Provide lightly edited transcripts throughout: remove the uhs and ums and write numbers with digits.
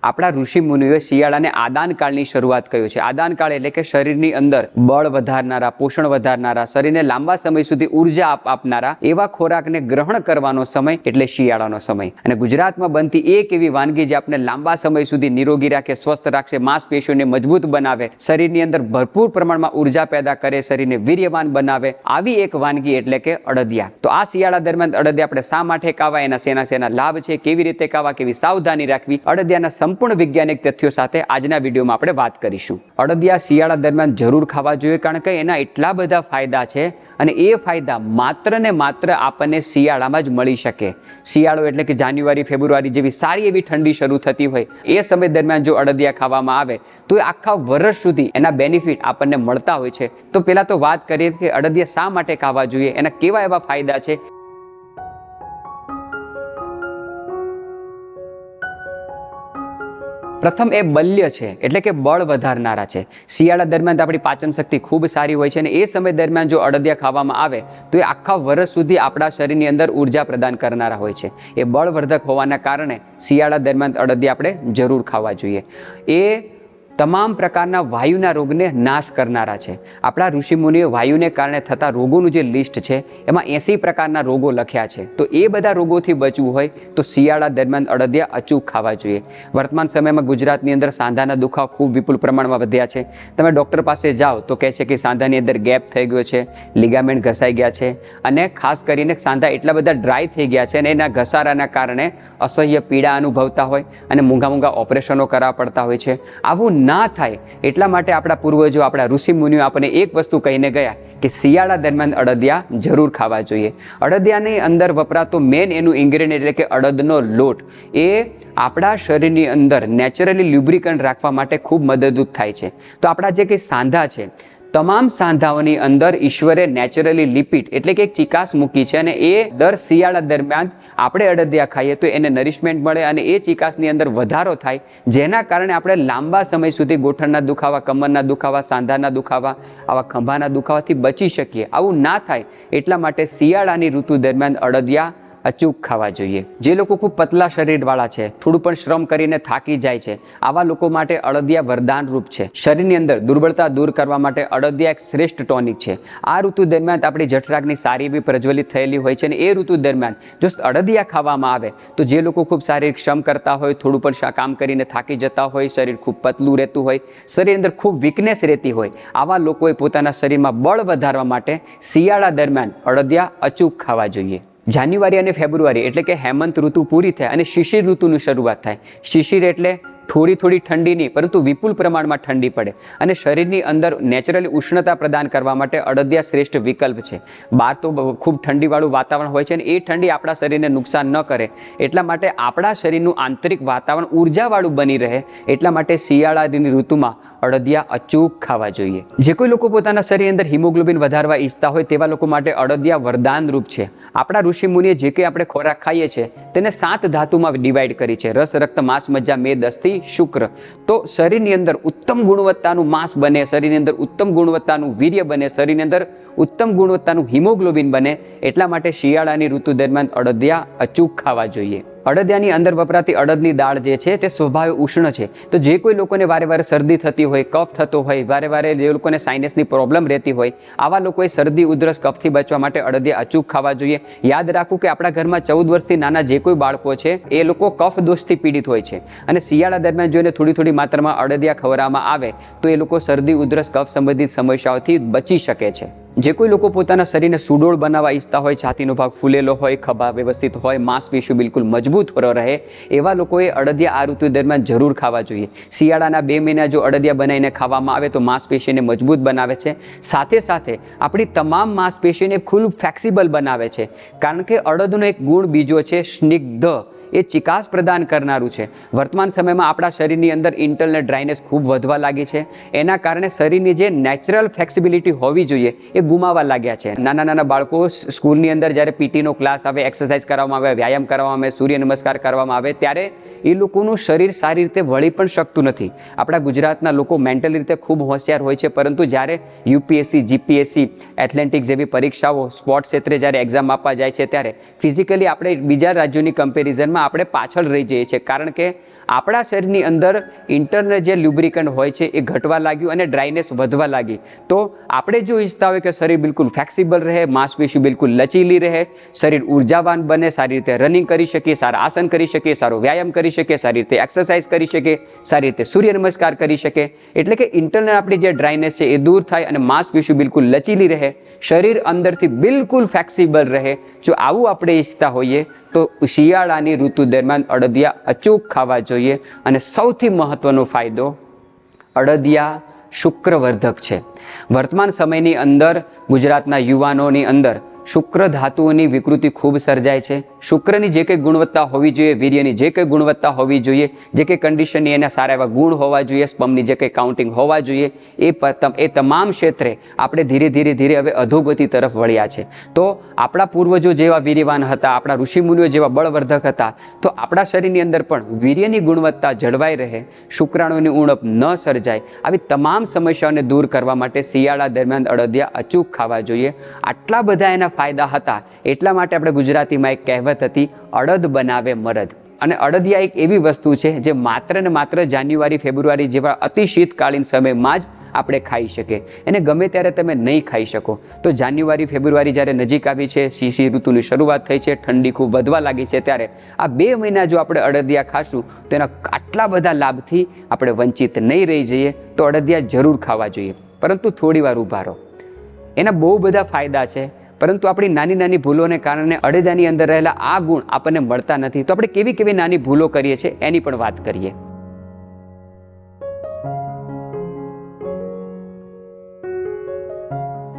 આપણા ઋષિ મુનિઓએ શિયાળાને આદાન કાળની શરૂઆત કર્યું છે। આદાન કાળ એટલે કે શરીરની અંદર બળ વધારનારા, પોષણ વધારનારા, શરીરને લાંબા સમય સુધી ઉર્જા આપનારા એવા ખોરાકને ગ્રહણ કરવાનો સમય એટલે શિયાળાનો સમય। અને ગુજરાતમાં બનતી એક એવી વાનગી જે આપણે લાંબા સમય સુધી નિરોગી રાખે, સ્વસ્થ રાખશે, માંસપેશીઓને મજબૂત બનાવે, શરીરની અંદર ભરપૂર પ્રમાણમાં ઉર્જા પેદા કરે, શરીરને વીર્યવાન બનાવે, આવી એક વાનગી એટલે કે અડદિયા। તો આ શિયાળા દરમિયાન અડદિયા આપણે શા માટે ખાવા, એના શેના લાભ છે, કેવી રીતે ખાવા, કેવી સાવધાની રાખવી, અડદિયાના સંપૂર્ણ વૈજ્ઞાનિક તથ્યો સાથે આજના વિડીયોમાં આપણે વાત કરીશું। અડદિયા શિયાળા દરમિયાન જરૂર ખાવા જોઈએ, કારણ કે એના એટલા બધા ફાયદા છે અને એ ફાયદા માત્ર ને માત્ર આપણને શિયાળામાં જ મળી શકે। શિયાળો એટલે કે જાન્યુઆરી, ફેબ્રુઆરી જેવી સારી એવી ઠંડી શરૂ થતી હોય એ સમય દરમિયાન જો અડદિયા ખાવામાં આવે તો એ આખા વર્ષ સુધી એના બેનિફિટ આપણને મળતા હોય છે। તો પહેલા તો વાત કરીએ કે અડદિયા શા માટે ખાવા જોઈએ, એના કેવા એવા ફાયદા છે। પ્રથમ એ બલ્ય છે, એટલે કે બળ વધારનારા છે। શિયાળા દરમિયાન આપણી પાચન શક્તિ ખૂબ સારી હોય છે અને એ સમય દરમિયાન જો અડદિયા ખાવામાં આવે તો એ આખા વર્ષ સુધી આપણા શરીરની અંદર ઉર્જા પ્રદાન કરનારા હોય છે। એ બળવર્ધક હોવાના કારણે શિયાળા દરમિયાન અડદિયા આપણે જરૂર ખાવા જોઈએ। એ તમામ પ્રકારના વાયુના રોગને નાશ કરનારા છે। આપણા ઋષિમુનિએ વાયુને કારણે થતા રોગોનું જે લિસ્ટ છે એમાં 80 પ્રકારના રોગો લખ્યા છે। તો એ બધા રોગોથી બચવું હોય તો શિયાળા દરમિયાન અડદિયા અચૂક ખાવા જોઈએ। વર્તમાન સમયમાં ગુજરાતની અંદર સાંધાના દુખાવા ખૂબ વિપુલ પ્રમાણમાં વધ્યા છે। તમે ડૉક્ટર પાસે જાઓ તો કહે છે કે સાંધાની અંદર ગેપ થઈ ગયો છે, લિગામેન્ટ ઘસાઈ ગયા છે અને ખાસ કરીને સાંધા એટલા બધા ડ્રાય થઈ ગયા છે અને એના ઘસારાના કારણે અસહ્ય પીડા અનુભવતા હોય અને મોંઘા ઓપરેશનો કરાવવા પડતા હોય છે। આવું ના થાય એટલા માટે આપણા પૂર્વજો, આપણા ઋષિ મુનિઓ આપણને એક વસ્તુ કહીને ગયા કે શિયાળા દરમિયાન અડદિયા જરૂર ખાવા જોઈએ। અડદિયાની અંદર વપરાતો મેન એનું ઇન્ગ્રેડિયન્ટ એટલે કે અડદનો લોટ એ આપણા શરીરની અંદર નેચરલી લ્યુબ્રિકન્ટ રાખવા માટે ખૂબ મદદરૂપ થાય છે। તો આપણા જે કંઈ સાંધા છે, તમામ સાંધાઓની અંદર ઈશ્વરે નેચરલી લિપિડ એટલે કે એક ચિકાસ મૂકી છે અને એ દર શિયાળા દરમિયાન આપણે અડદિયા ખાઈએ તો એને નરિશમેન્ટ મળે અને એ ચિકાસની અંદર વધારો થાય, જેના કારણે આપણે લાંબા સમય સુધી ગોઠણના દુખાવા, કમરના દુખાવા, સાંધાના દુખાવા, આવા ખંભાના દુખાવાથી બચી શકીએ। આવું ના થાય એટલા માટે શિયાળાની ઋતુ દરમિયાન અડદિયા અચૂક ખાવા જોઈએ। જે લોકો ખૂબ પતલા શરીરવાળા છે, થોડું પણ શ્રમ કરીને થાકી જાય છે, આવા લોકો માટે અડદિયા વરદાન રૂપ છે। શરીરની અંદર દુર્બળતા દૂર કરવા માટે અડદિયા એક શ્રેષ્ઠ ટોનિક છે। આ ઋતુ દરમિયાન આપણી જઠરાગ્નિ સારી એવી પ્રજ્વલિત થયેલી હોય છે અને એ ઋતુ દરમિયાન જો અડદિયા ખાવામાં આવે તો જે લોકો ખૂબ શારીરિક શ્રમ કરતા હોય, થોડું પણ કામ કરીને થાકી જતા હોય, શરીર ખૂબ પતલું રહેતું હોય, શરીર અંદર ખૂબ વીકનેસ રહેતી હોય, આવા લોકોએ પોતાના શરીરમાં બળ વધારવા માટે શિયાળા દરમિયાન અડદિયા અચૂક ખાવા જોઈએ। જાન્યુઆરી અને ફેબ્રુઆરી એટલે કે હેમંત ઋતુ પૂરી થાય અને શિશિર ઋતુની શરૂઆત થાય। શિશિર એટલે થોડી ઠંડી નહીં પરંતુ વિપુલ પ્રમાણમાં ઠંડી પડે અને શરીરની અંદર નેચરલી ઉષ્ણતા પ્રદાન કરવા માટે અડદિયા શ્રેષ્ઠ વિકલ્પ છે। બહાર તો ખૂબ ઠંડીવાળું વાતાવરણ હોય છે અને એ ઠંડી આપણા શરીરને નુકસાન ન કરે એટલા માટે આપણા શરીરનું આંતરિક વાતાવરણ ઉર્જાવાળું બની રહે એટલા માટે શિયાળાની ઋતુમાં અડદિયા અચૂક ખાવા જોઈએ। જે કોઈ લોકો પોતાના શરીરની અંદર હિમોગ્લોબિન વધારવા ઈચ્છતા હોય તેવા લોકો માટે અડદિયા વરદાન રૂપ છે। આપણા ઋષિ મુનિએ જે કંઈ આપણે ખોરાક ખાઈએ છીએ તેને 7 ધાતુમાં ડિવાઈડ કરી છે: રસ, રક્ત, માંસ, મજ્જા, મેદ, અસ્થિ, શુક્ર। તો શરીરની અંદર ઉત્તમ ગુણવત્તાનું માંસ બને, શરીરની અંદર ઉત્તમ ગુણવત્તાનું વીર્ય બને, શરીરની અંદર ઉત્તમ ગુણવત્તાનું હિમોગ્લોબિન બને એટલા માટે શિયાળાની ઋતુ દરમિયાન અડદિયા અચૂક ખાવા જોઈએ। અડદિયાની અંદર વપરાતી અડદની દાળ જે છે તે સ્વભાવે ઉષ્ણ છે। તો જે કોઈ લોકોને વારે શરદી થતી હોય, કફ થતો હોય, વારે જે લોકોને સાઇનસની પ્રોબ્લેમ રહેતી હોય, આવા લોકોએ શરદી, ઉધરસ, કફથી બચવા માટે અડદિયા અચૂક ખાવા જોઈએ। યાદ રાખવું કે આપણા ઘરમાં 14 વર્ષથી નાના જે કોઈ બાળકો છે એ લોકો કફ દોષથી પીડિત હોય છે અને શિયાળા દરમિયાન જોઈને થોડી માત્રામાં અડદિયા ખવડાવવામાં આવે તો એ લોકો શરદી, ઉધરસ, કફ સંબંધિત સમસ્યાઓથી બચી શકે છે। જે કોઈ લોકો પોતાના શરીરને સુડોળ બનાવવા ઈચ્છતા હોય, છાતીનો ભાગ ફૂલેલો હોય, ખભા વ્યવસ્થિત હોય, માંસપેશીઓ બિલકુલ મજબૂત રહે, એવા લોકોએ અડદિયા આ ઋતુ દરમિયાન જરૂર ખાવા જોઈએ। શિયાળાના 2 મહિના જો અડદિયા બનાવીને ખાવામાં આવે તો માંસપેશીને મજબૂત બનાવે છે, સાથે આપણી તમામ માંસપેશીને ખૂબ ફ્લેક્સિબલ બનાવે છે। કારણ કે અડદનો એક ગુણ બીજો છે સ્નિગ્ધ, એ ચિકાસ પ્રદાન કરનારું છે। વર્તમાન સમયમાં આપણા શરીરની અંદર ઇન્ટરનલ ડ્રાયનેસ ખૂબ વધવા લાગી છે, એના કારણે શરીરની જે નેચરલ ફ્લેક્સિબિલિટી હોવી જોઈએ એ ગુમાવવા લાગ્યા છે। નાના બાળકો સ્કૂલની અંદર જ્યારે પીટીનો ક્લાસ આવે, એક્સરસાઇઝ કરવામાં આવે, વ્યાયામ કરવામાં આવે, સૂર્ય નમસ્કાર કરવામાં આવે ત્યારે એ લોકોનું શરીર સારી રીતે વળી પણ શકતું નથી। આપણા ગુજરાતના લોકો મેન્ટલી રીતે ખૂબ હોશિયાર હોય છે, પરંતુ જ્યારે યુપીએસસી, જીપીએસસી, એથ્લેટિક્સ જેવી પરીક્ષાઓ, સ્પોર્ટ ક્ષેત્રે જ્યારે એક્ઝામ આપવા જાય છે ત્યારે ફિઝિકલી આપણે બીજા રાજ્યોની કમ્પેરિઝનમાં આપણે પાછળ રહી જઈએ છીએ, કારણ કે આપણા શરીરની અંદર ઇન્ટરનલ જે લ્યુબ્રિકન્ટ હોય છે એ ઘટવા લાગ્યું અને ડ્રાયનેસ વધવા લાગી. તો આપણે જો ઈચ્છતા હોય કે શરીર બિલકુલ ફ્લેક્સિબલ રહે, માંસપેશી બિલકુલ લચીલી રહે, શરીર ઉર્જાવાન બને, સારી રીતે રનિંગ કરી શકીએ, સારા આસન કરી શકીએ, સારો વ્યાયામ કરી શકીએ, સારી રીતે એક્સરસાઇઝ કરી શકીએ, સારી રીતે સૂર્ય નમસ્કાર કરી શકીએ, એટલે કે ઇન્ટરનલ આપણી જે ડ્રાયનેસ છે એ દૂર થાય અને માંસપેશી બિલકુલ લચીલી રહે, શરીર અંદરથી બિલકુલ ફ્લેક્સિબલ રહે. જો આવું આપણે ઈચ્છતા હોઈએ તો શિયાળાની ઋતુ દરમિયાન અડદિયા અચૂક ખાવા જોઈએ. અને સૌથી મહત્વનો ફાયદો, અડદિયા શુક્રવર્ધક છે. વર્તમાન સમયની અંદર ગુજરાતના યુવાનોની અંદર શુક્ર ધાતુઓની વિકૃતિ ખૂબ સર્જાય છે. શુક્રની જે કંઈ ગુણવત્તા હોવી જોઈએ, વીર્યની જે કંઈ ગુણવત્તા હોવી જોઈએ, જે કંઈ કન્ડિશનની એના સારા એવા ગુણ હોવા જોઈએ, સ્પમની જે કંઈ કાઉન્ટિંગ હોવા જોઈએ, એ તમામ ક્ષેત્રે આપણે ધીરે ધીરે હવે અધોગતિ તરફ વળ્યા છે. તો આપણા પૂર્વજો જેવા વીર્યવાન હતા, આપણા ઋષિમુનિઓ જેવા બળવર્ધક હતા, તો આપણા શરીરની અંદર પણ વીર્યની ગુણવત્તા જળવાઈ રહે, શુક્રાણુની ઉણપ ન સર્જાય, આવી તમામ સમસ્યાઓને દૂર કરવા માટે શિયાળા દરમિયાન અડદિયા અચૂક ખાવા જોઈએ. આટલા બધા એના ફાયદા હતા, એટલા માટે આપણે ગુજરાતીમાં એક કહેવત હતી, અડદ બનાવે મરદ. અને અડદિયા એક એવી વસ્તુ છે જે માત્ર ને માત્ર જાન્યુઆરી ફેબ્રુઆરી જેવા અતિ શીતકાલીન સમયમાં જ આપણે ખાઈ શકીએ. એને ગમે ત્યારે તમે નહીં ખાઈ શકો. તો જાન્યુઆરી ફેબ્રુઆરી જ્યારે નજીક આવી છે, શીશી ઋતુની શરૂઆત થઈ છે, ઠંડી ખૂબ વધવા લાગી છે, ત્યારે આ 2 મહિના જો આપણે અડદિયા ખાશું તો એના આટલા બધા લાભથી આપણે વંચિત નહીં રહી જઈએ. તો અડદિયા જરૂર ખાવા જોઈએ, પરંતુ થોડી વાર ઊભા રહો. એના બહુ બધા ફાયદા છે, પરંતુ આપણી નાની નાની ભૂલોને કારણે અડદિયાની અંદર રહેલા આ ગુણ આપણને મળતા નથી. તો આપણે કેવી કેવી નાની ભૂલો કરીએ છીએ એની પણ વાત કરીએ.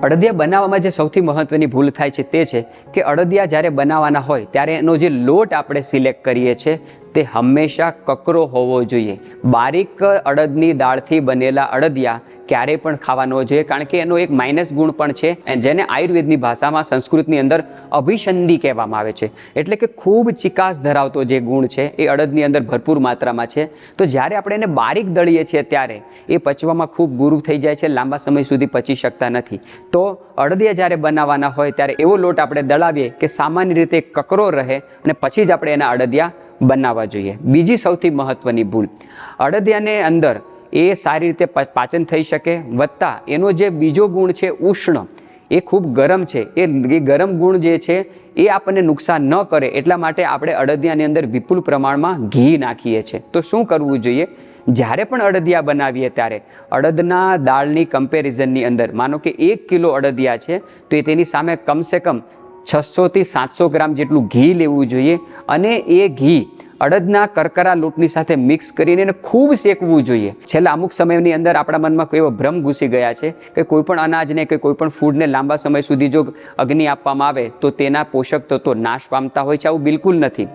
અડદિયા બનાવવામાં જે સૌથી મહત્વની ભૂલ થાય છે તે છે કે અડદિયા જ્યારે બનાવવાના હોય ત્યારે એનો જે લોટ આપણે સિલેક્ટ કરીએ છીએ તે હંમેશા કકરો હોવો જોઈએ. બારીક અડદની દાળથી બનેલા અડદિયા ક્યારેય પણ ખાવા ન જોઈએ, કારણ કે એનો એક માઇનસ ગુણ પણ છે, જેને આયુર્વેદની ભાષામાં, સંસ્કૃતની અંદર અભિસંધિ કહેવામાં આવે છે. એટલે કે ખૂબ ચિકાસ ધરાવતો જે ગુણ છે એ અડદની અંદર ભરપૂર માત્રામાં છે. તો જ્યારે આપણે એને બારીક દળીએ છીએ ત્યારે એ પચવામાં ખૂબ ગુરુ થઈ જાય છે, લાંબા સમય સુધી પચી શકતા નથી. તો અડદિયા જ્યારે બનાવવાના હોય ત્યારે એવો લોટ આપણે દળાવીએ કે સામાન્ય રીતે કકરો રહે અને પછી જ આપણે એના અડદિયા બનાવવા જોઈએ. બીજી સૌથી મહત્વની ભૂલ, અડદિયાને અંદર એ સારી રીતે પાચન થઈ શકે, વત્તા એનો જે બીજો ગુણ છે ઉષ્ણ, એ ખૂબ ગરમ છે. એ ગરમ ગુણ જે છે એ આપણને નુકસાન ન કરે એટલા માટે આપણે અડદિયાની અંદર વિપુલ પ્રમાણમાં ઘી નાખીએ છીએ. તો શું કરવું જોઈએ? જ્યારે પણ અડદિયા બનાવીએ ત્યારે અડદના દાળની કમ્પેરિઝનની અંદર માનો કે 1 કિલો અડદિયા છે તો એ તેની સામે કમસે કમ 600 થી 700 ગ્રામ જેટલું ઘી લેવું જોઈએ. અને એ ઘી અડદના કરકરા લોટની સાથે મિક્સ કરીને એને ખૂબ શેકવું જોઈએ. છેલ્લા અમુક સમયની અંદર આપણા મનમાં કોઈ એવો ભ્રમ ઘૂસી ગયા છે કે કોઈ પણ અનાજને કે કોઈ પણ ફૂડને લાંબા સમય સુધી જો અગ્નિ આપવામાં આવે તો તેના પોષક તત્વો નાશ પામતા હોય છે. આવું બિલકુલ નથી.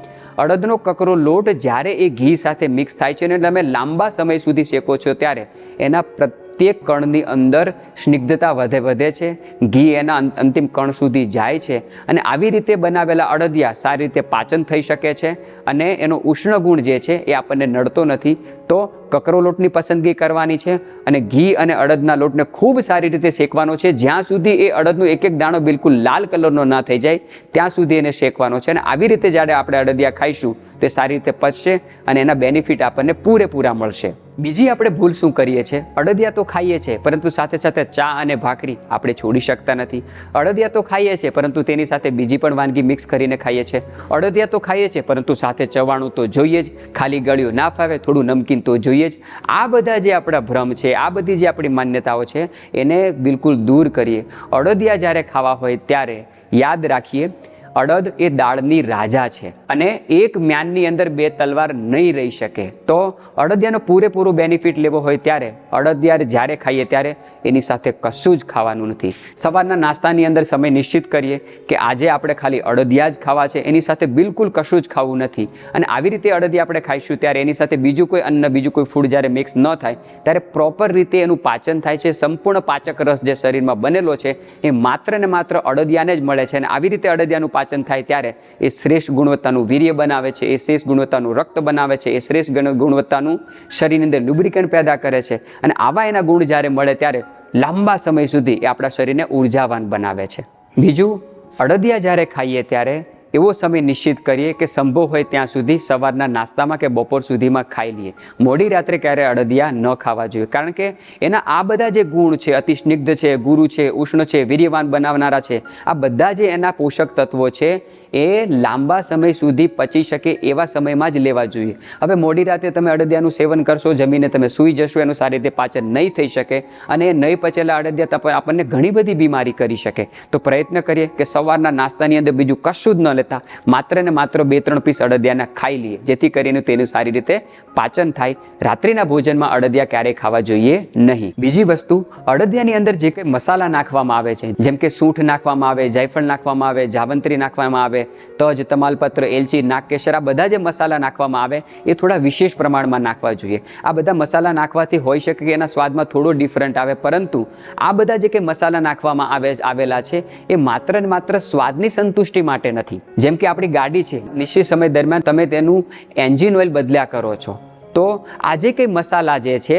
અડદનો કકરો લોટ જ્યારે એ ઘી સાથે મિક્સ થાય છે અને તમે લાંબા સમય સુધી શેકો છો ત્યારે એના પ્રત્યેક કણની અંદર સ્નિગ્ધતા વધે છે, ઘી એના અંતિમ કણ સુધી જાય છે અને આવી રીતે બનાવેલા અડદિયા સારી રીતે પાચન થઈ શકે છે અને એનો ઉષ્ણ ગુણ જે છે એ આપણને નડતો નથી. તો કકરો લોટની પસંદગી કરવાની છે અને ઘી અને અડદના લોટને ખૂબ સારી રીતે શેકવાનો છે. જ્યાં સુધી એ અડદનો એક એક દાણો બિલકુલ લાલ કલરનો ના થઈ જાય ત્યાં સુધી એને શેકવાનો છે. અને આવી રીતે જ્યારે આપણે અડદિયા ખાઈશું તે સારી રીતે પચશે અને એના બેનિફિટ આપણને પૂરેપૂરા મળશે. બીજી આપણે ભૂલ શું કરીએ છીએ? અડદિયા તો ખાઈએ છીએ પરંતુ સાથે સાથે ચા અને ભાખરી આપણે છોડી શકતા નથી. અડદિયા તો ખાઈએ છીએ પરંતુ તેની સાથે બીજી પણ વાનગી મિક્સ કરીને ખાઈએ છીએ. અડદિયા તો ખાઈએ છીએ પરંતુ સાથે ચવાણું તો જોઈએ જ, ખાલી ગળ્યું ના ફાવે, થોડું નમકીન તો જોઈએ જ. આ બધા જે આપણા ભ્રમ છે, આ બધી જે આપણી માન્યતાઓ છે એને બિલકુલ દૂર કરીએ. અડદિયા જ્યારે ખાવા હોય ત્યારે યાદ રાખીએ, અડદ એ દાળની રાજા છે અને એક મ્યાનની અંદર 2 તલવાર નહીં રહી શકે. તો અડદિયાનો પૂરેપૂરો બેનિફિટ લેવો હોય ત્યારે અડદિયા જ્યારે ખાઈએ ત્યારે એની સાથે કશું જ ખાવાનું નથી. સવારના નાસ્તાની અંદર સમય નિશ્ચિત કરીએ કે આજે આપણે ખાલી અડદિયા જ ખાવા છે, એની સાથે બિલકુલ કશું જ ખાવું નથી. અને આવી રીતે અડદિયા આપણે ખાઈશું ત્યારે એની સાથે બીજું કોઈ અન્ન, બીજું કોઈ ફૂડ જ્યારે મિક્સ ન થાય ત્યારે પ્રોપર રીતે એનું પાચન થાય છે. સંપૂર્ણ પાચક રસ જે શરીરમાં બનેલો છે એ માત્ર ને માત્ર અડદિયાને જ મળે છે અને આવી રીતે અડદિયાનું પાચન થાય ત્યારે એ શ્રેષ્ઠ ગુણવત્તાનું વીર્ય બનાવે છે, એ શ્રેષ્ઠ ગુણવત્તાનું રક્ત બનાવે છે, એ શ્રેષ્ઠ ગુણવત્તાનું શરીરની અંદર લ્યુબ્રિકન્ટ પેદા કરે છે. અને આવા એના ગુણ જ્યારે મળે ત્યારે લાંબા સમય સુધી એ આપણા શરીરને ઉર્જાવાન બનાવે છે. બીજું, અડદિયા જ્યારે ખાઈએ ત્યારે એવો સમય નિશ્ચિત કરીએ કે સંભવ હોય ત્યાં સુધી સવારના નાસ્તામાં કે બપોર સુધીમાં ખાઈ લઈએ. મોડી રાત્રે ક્યારે અડદિયા ન ખાવા જોઈએ, કારણ કે એના આ બધા જે ગુણ છે, અતિ સ્નિગ્ધ છે, ગુરુ છે, ઉષ્ણ છે, વીર્યવાન બનાવનારા છે, આ બધા જે એના પોષક તત્વો છે એ લાંબા સમય સુધી પચી શકે એવા સમયમાં જ લેવા જોઈએ. હવે મોડી રાતે તમે અડદિયાનું સેવન કરશો, જમીને તમે સૂઈ જશો, એનું સારી રીતે પાચન નહીં થઈ શકે અને એ નહીં પચેલા અડદિયા આપણને ઘણી બધી બીમારી કરી શકે. તો પ્રયત્ન કરીએ કે સવારના નાસ્તાની અંદર બીજું કશું જ ન લેતા માત્ર ને માત્ર 2-3 પીસ અડદિયાના ખાઈ લઈએ, જેથી કરીને તેનું સારી રીતે પાચન થાય. રાત્રિના ભોજનમાં અડદિયા ક્યારેય ખાવા જોઈએ નહીં. બીજી વસ્તુ, અડદિયાની અંદર જે કંઈ મસાલા નાખવામાં આવે છે, જેમ કે સૂંઠ નાખવામાં આવે, જાયફળ નાખવામાં આવે, જાવંત્રી નાખવામાં આવે, તજ, તમાલપત્ર, એલચી, નાગકેસર, આ બધા જે મસાલા નાખવામાં આવે એ થોડા વિશેષ પ્રમાણમાં નાખવા જોઈએ. આ બધા મસાલા નાખવાથી હોઈ શકે કે એના સ્વાદમાં થોડો ડિફરન્ટ આવે, પરંતુ આ બધા જે કંઈ મસાલા નાખવામાં આવેલા છે એ માત્ર ને માત્ર સ્વાદની સંતુષ્ટિ માટે નથી. જેમ કે આપણી ગાડી છે, નિશ્ચિત સમય દરમિયાન તમે તેનું એન્જિન ઓઇલ બદલ્યા કરો છો, તો આજે કંઈ મસાલા જે છે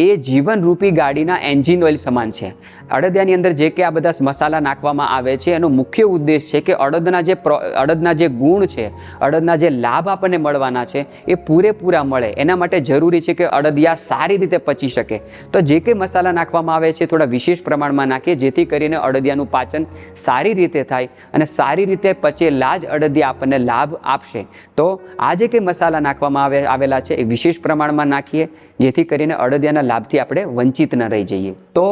એ જીવનરૂપી ગાડીના એન્જિન ઓઇલ સમાન છે. અડદિયાની અંદર જે કે આ બધા મસાલા નાખવામાં આવે છે એનો મુખ્ય ઉદ્દેશ છે કે અડદના જે ગુણ છે, અડદના જે લાભ આપણને મળવાના છે એ પૂરેપૂરા મળે. એના માટે જરૂરી છે કે અડદિયા સારી રીતે પચી શકે. તો જે કંઈ મસાલા નાખવામાં આવે છે થોડા વિશેષ પ્રમાણમાં નાખીએ, જેથી કરીને અડદિયાનું પાચન સારી રીતે થાય અને સારી રીતે પચેલા જ અડદિયા આપણને લાભ આપશે. તો આ જે કંઈ મસાલા નાખવામાં આવેલા છે એ વિશેષ પ્રમાણમાં નાખીએ, જેથી કરીને અડદિયાના લાભથી આપણે વંચિત ન રહી જઈએ. તો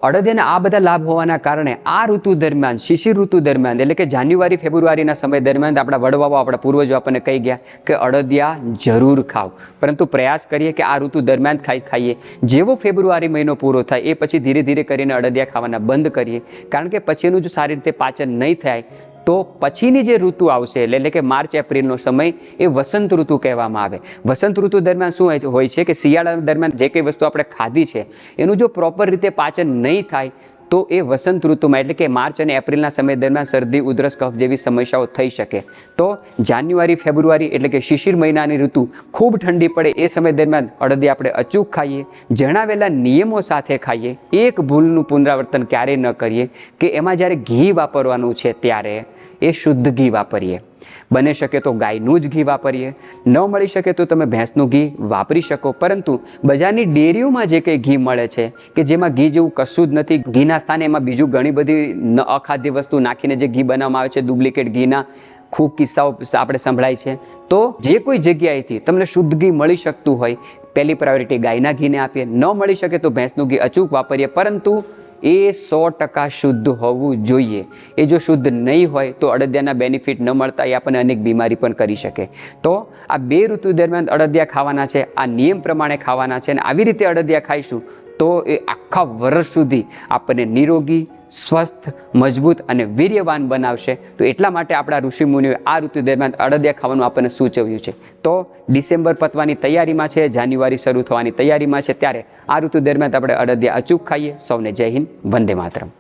અડદિયાના આ બધા લાભ હોવાના કારણે આ ઋતુ દરમિયાન, શિશિર ઋતુ દરમિયાન, એટલે કે જાન્યુઆરી ફેબ્રુઆરીના સમય દરમિયાન આપણા વડવાઓ, આપણા પૂર્વજો આપણને કહી ગયા કે અડદિયા જરૂર ખાવ. પરંતુ પ્રયાસ કરીએ કે આ ઋતુ દરમિયાન ખાઈએ. જેવો ફેબ્રુઆરી મહિનો પૂરો થાય એ પછી ધીરે ધીરે કરીને અડદિયા ખાવાના બંધ કરીએ, કારણ કે પછીનું જો સારી રીતે પાચન નહીં થાય તો પછીની જે ઋતુ આવશે, એટલે કે માર્ચ એપ્રિલનો સમય, એ વસંત ઋતુ કહેવામાં આવે. વસંત ઋતુ દરમિયાન શું હોય છે કે શિયાળા દરમિયાન જે કંઈ વસ્તુ આપણે ખાધી છે એનું જો પ્રોપર રીતે પાચન નહીં થાય તો એ વસંત ઋતુમાં, એટલે કે માર્ચ અને એપ્રિલના સમય દરમિયાન શરદી, ઉધરસ, કફ જેવી સમસ્યાઓ થઈ શકે. તો જાન્યુઆરી ફેબ્રુઆરી એટલે કે શિશિર મહિનાની ઋતુ ખૂબ ઠંડી પડે એ સમય દરમિયાન અડદિયા આપણે અચૂક ખાઈએ, જણાવેલા નિયમો સાથે ખાઈએ. એક ભૂલનું પુનરાવર્તન ક્યારેય ન કરીએ કે એમાં જ્યારે ઘી વાપરવાનું છે ત્યારે એ શુદ્ધ ઘી વાપરીએ. બને શકે તો ગાયનું જ ઘી વાપરીએ. ન મળી શકે તો તમે ભેંસનું ઘી વાપરી શકો, પરંતુ બજારની ડેરીઓમાં જે કંઈ ઘી મળે છે કે જેમાં ઘી જેવું કશું જ નથી, ઘીના સ્થાને એમાં બીજું ઘણી બધી અખાદ્ય વસ્તુ નાખીને જે ઘી બનાવવામાં આવે છે, ડુપ્લિકેટ ઘીના ખૂબ કિસ્સાઓ આપણે સંભળાય છે. તો જે કોઈ જગ્યાએથી તમને શુદ્ધ ઘી મળી શકતું હોય, પહેલી પ્રાયોરિટી ગાયના ઘીને આપીએ. ન મળી શકે તો ભેંસનું ઘી અચૂક વાપરીએ, પરંતુ એ 100% શુદ્ધ હોવું જોઈએ. એ જો શુદ્ધ નહીં હોય તો અડદિયાના બેનિફિટ ન મળતા એ આપણને અનેક બીમારી પણ કરી શકે. તો આ 2 ઋતુ દરમિયાન અડદિયા ખાવાના છે, આ નિયમ પ્રમાણે ખાવાના છે, અને આવી રીતે અડદિયા ખાઈશું તો એ આખા વર્ષ સુધી આપણને નિરોગી, સ્વસ્થ, મજબૂત અને વીર્યવાન બનાવશે. તો એટલા માટે આપણા ઋષિમુનિઓએ આ ઋતુ દરમિયાન અડદિયા ખાવાનું આપણને સૂચવ્યું છે. તો ડિસેમ્બર પતવાની તૈયારીમાં છે, જાન્યુઆરી શરૂ થવાની તૈયારીમાં છે, ત્યારે આ ઋતુ દરમિયાન આપણે અડદિયા અચૂક ખાઈએ. સૌને જય હિન્દ, વંદે માતરમ.